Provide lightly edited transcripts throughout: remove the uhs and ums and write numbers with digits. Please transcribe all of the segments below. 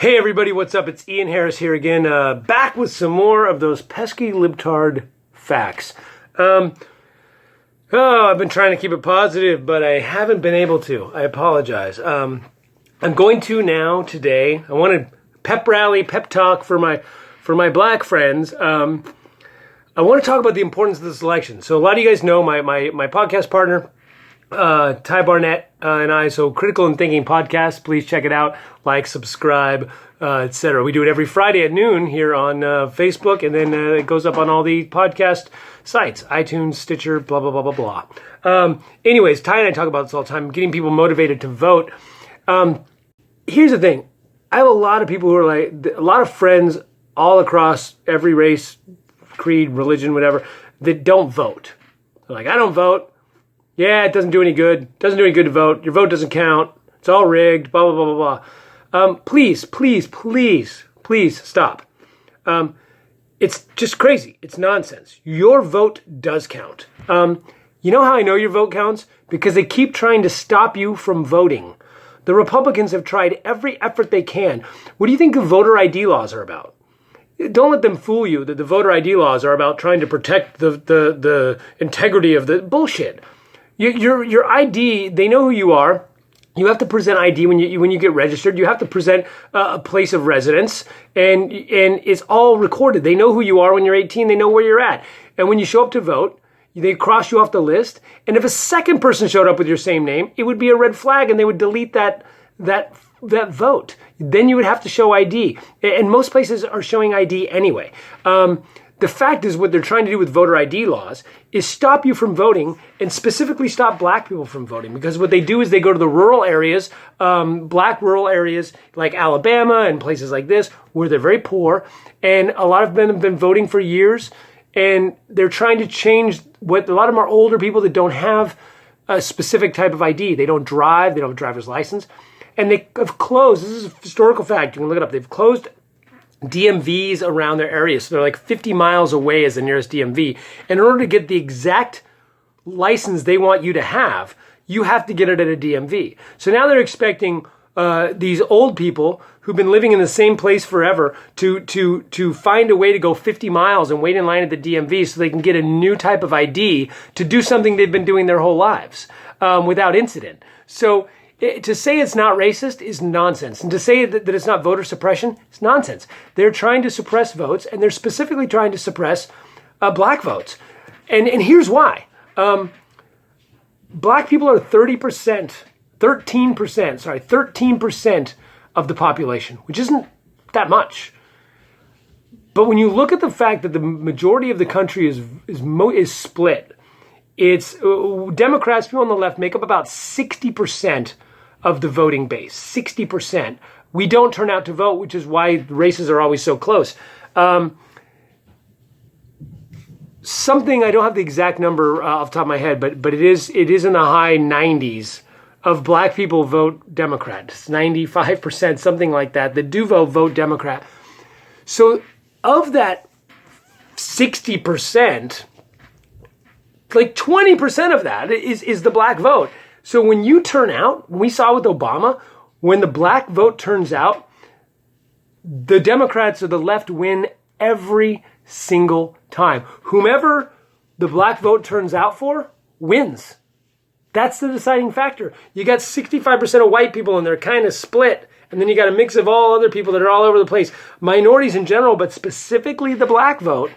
Hey everybody, what's up? It's Ian Harris here again, back with some more of those pesky libtard facts. I've been trying to keep it positive, but I haven't been able to. I apologize. I'm going to now today. I want to pep rally, pep talk for my black friends. I want to talk about the importance of this election. So a lot of you guys know my podcast partner, Ty Barnett and I, so Critical and Thinking Podcast. Please check it out, like, subscribe, etc. We do it every Friday at noon here on Facebook, and then it goes up on all the podcast sites, iTunes, Stitcher, blah, blah, blah, blah, blah. Anyways, Ty and I talk about this all the time, getting people motivated to vote. Here's the thing. I have a lot of people who are a lot of friends all across every race, creed, religion, whatever, that don't vote. They're like, I don't vote. Yeah, it doesn't do any good. Doesn't do any good to vote. Your vote doesn't count. It's all rigged. Blah, blah, blah, blah, blah. Please stop. It's just crazy. It's nonsense. Your vote does count. You know how I know your vote counts? Because they keep trying to stop you from voting. The Republicans have tried every effort they can. What do you think the voter ID laws are about? Don't let them fool you that the voter ID laws are about trying to protect the integrity of the bullshit. Your ID, they know who you are. You have to present ID when you get registered. You have to present a place of residence, and it's all recorded. They know who you are when you're 18. They know where you're at. And when you show up to vote, they cross you off the list. And if a second person showed up with your same name, it would be a red flag, and they would delete that vote. Then you would have to show ID. And most places are showing ID anyway. The fact is, what they're trying to do with voter ID laws is stop you from voting, and specifically stop black people from voting. Because what they do is they go to the rural areas, black rural areas like Alabama and places like this, where they're very poor. And a lot of them have been voting for years. And they're trying to change what a lot of them are older people that don't have a specific type of ID. They don't drive. They don't have a driver's license. And they have closed. This is a historical fact. You can look it up. They've closed DMVs around their area. So they're like 50 miles away as the nearest DMV. And in order to get the exact license they want you to have, you have to get it at a DMV. So now they're expecting these old people who've been living in the same place forever to find a way to go 50 miles and wait in line at the DMV so they can get a new type of ID to do something they've been doing their whole lives without incident. So to say it's not racist is nonsense. And to say that it's not voter suppression is nonsense. They're trying to suppress votes, and they're specifically trying to suppress black votes. And here's why. Black people are 13% of the population, which isn't that much. But when you look at the fact that the majority of the country is split, it's Democrats, people on the left, make up about 60% of the voting base. 60%. We don't turn out to vote, which is why races are always so close. Something, I don't have the exact number off the top of my head, but it is in the high 90s of black people vote Democrat. It's 95%, something like that. The do vote Democrat. So of that 60%, like 20% of that is the black vote. So when you turn out, we saw with Obama, when the black vote turns out, the Democrats or the left win every single time. Whomever the black vote turns out for wins. That's the deciding factor. You got 65% of white people and they're kind of split. And then you got a mix of all other people that are all over the place. Minorities in general, but specifically the black vote,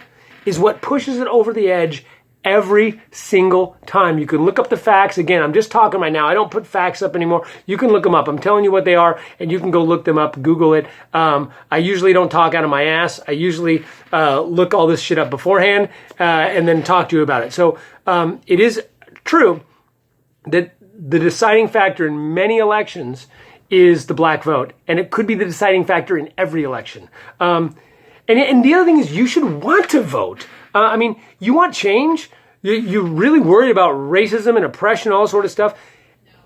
is what pushes it over the edge every single time. You can look up the facts. Again, I'm just talking right now. I don't put facts up anymore. You can look them up. I'm telling you what they are, and you can go look them up, Google it. I usually don't talk out of my ass. I usually look all this shit up beforehand and then talk to you about it. So it is true that the deciding factor in many elections is the black vote, and it could be the deciding factor in every election. And the other thing is, you should want to vote. I mean, you want change. You're really worried about racism and oppression, all sort of stuff.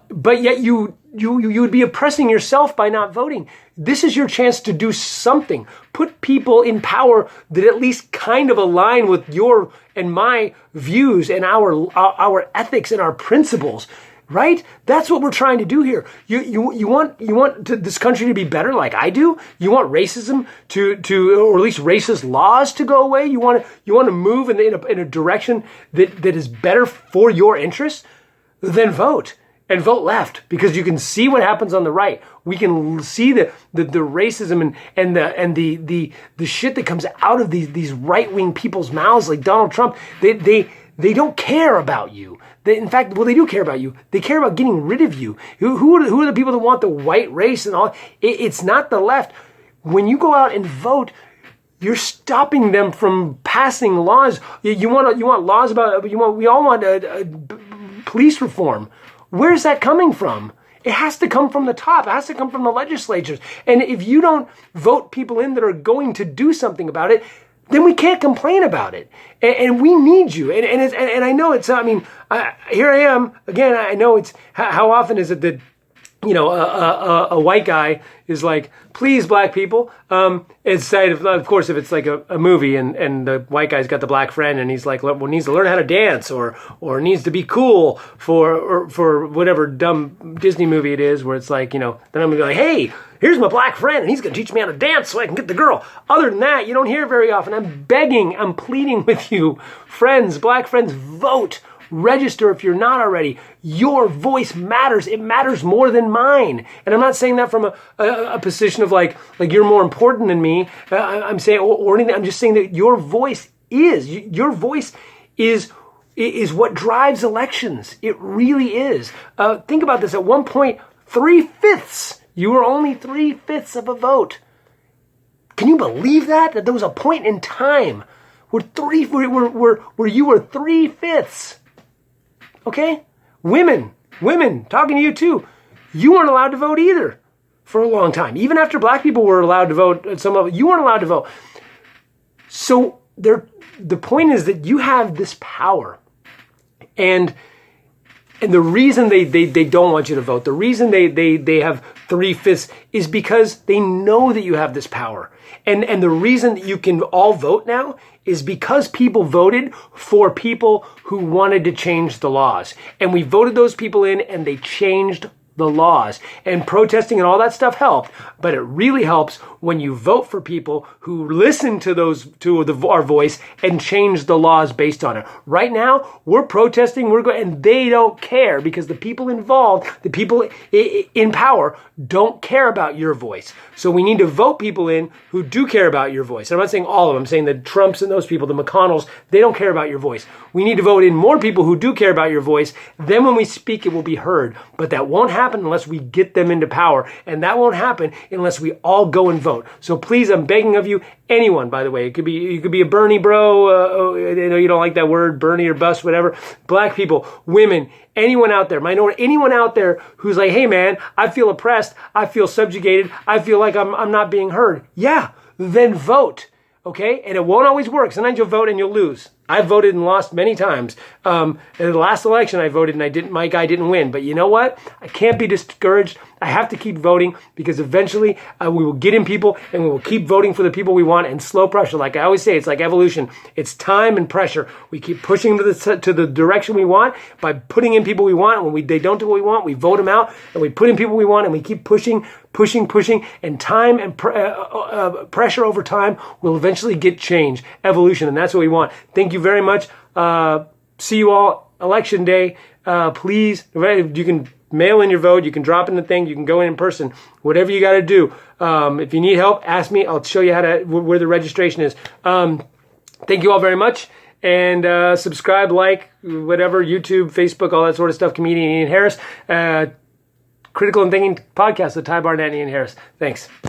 But yet you would be oppressing yourself by not voting. This is your chance to do something. Put people in power that at least kind of align with your and my views and our ethics and our principles. right? That's what we're trying to do here. You want this country to be better, like I do. You want racism or at least racist laws to go away. You want to move in a direction that is better for your interests. Then vote. And vote left, because you can see what happens on the right. We can see the racism and the shit that comes out of these right-wing people's mouths, like Donald Trump. They don't care about you. In fact, they do care about you. They care about getting rid of you. Who are the people that want the white race and all? It's not the left. When you go out and vote, you're stopping them from passing laws. You want laws about. We all want police reform. Where's that coming from? It has to come from the top. It has to come from the legislatures. And if you don't vote people in that are going to do something about it, then we can't complain about it. And we need you. And I know it's, here I am. Again, I know it's, how often is it that, a white guy is like, please, black people. Instead of course, if it's like a movie and the white guy's got the black friend and he's like, well, needs to learn how to dance or needs to be cool for whatever dumb Disney movie it is, where it's like, then I'm gonna be like, hey, here's my black friend and he's gonna teach me how to dance so I can get the girl. Other than that, you don't hear it very often. I'm pleading with you, friends, black friends, vote. Register if you're not already. Your voice matters. It matters more than mine. And I'm not saying that from a position of like you're more important than me. I'm saying or anything. I'm just saying that your voice is what drives elections. It really is. Think about this. At one point, 3/5. You were only 3/5 of a vote. Can you believe that? That there was a point in time where you were 3/5. Okay? Women, talking to you too. You weren't allowed to vote either for a long time. Even after black people were allowed to vote, you weren't allowed to vote. So the point is that you have this power. And the reason they don't want you to vote, the reason they have 3/5 is because they know that you have this power. And the reason that you can all vote now is because people voted for people who wanted to change the laws. And we voted those people in and they changed the laws. And protesting and all that stuff helped, but it really helps when you vote for people who listen to our voice and change the laws based on it. Right now, we're protesting, and they don't care because the people involved, the people in power, don't care about your voice. So we need to vote people in who do care about your voice. And I'm not saying all of them. I'm saying the Trumps and those people, the McConnells, they don't care about your voice. We need to vote in more people who do care about your voice. Then when we speak, it will be heard. But that won't happen unless we get them into power. And that won't happen unless we all go and vote. So please, I'm begging of you, anyone, by the way, you could be a Bernie bro, I know you don't like that word, Bernie or bust, whatever. Black people, women, anyone out there, minority, anyone out there who's like, hey man, I feel oppressed, I feel subjugated, I feel like I'm not being heard. Yeah, then vote. Okay? And it won't always work. Sometimes you'll vote and you'll lose. I've voted and lost many times. In the last election I voted and my guy didn't win. But you know what? I can't be discouraged. I have to keep voting because eventually we will get in people and we will keep voting for the people we want, and slow pressure. Like I always say, it's like evolution. It's time and pressure. We keep pushing to the direction we want by putting in people we want. When they don't do what we want, we vote them out, and we put in people we want, and we keep pushing, and time and pressure over time will eventually get change, evolution, and that's what we want. Thank you very much. See you all Election Day. Please, you can mail in your vote. You can drop in the thing. You can go in person. Whatever you got to do. If you need help, ask me. I'll show you where the registration is. Thank you all very much. And subscribe, like, whatever, YouTube, Facebook, all that sort of stuff. Comedian Ian Harris. Critical and Thinking Podcast with Ty Barnett and Ian Harris. Thanks.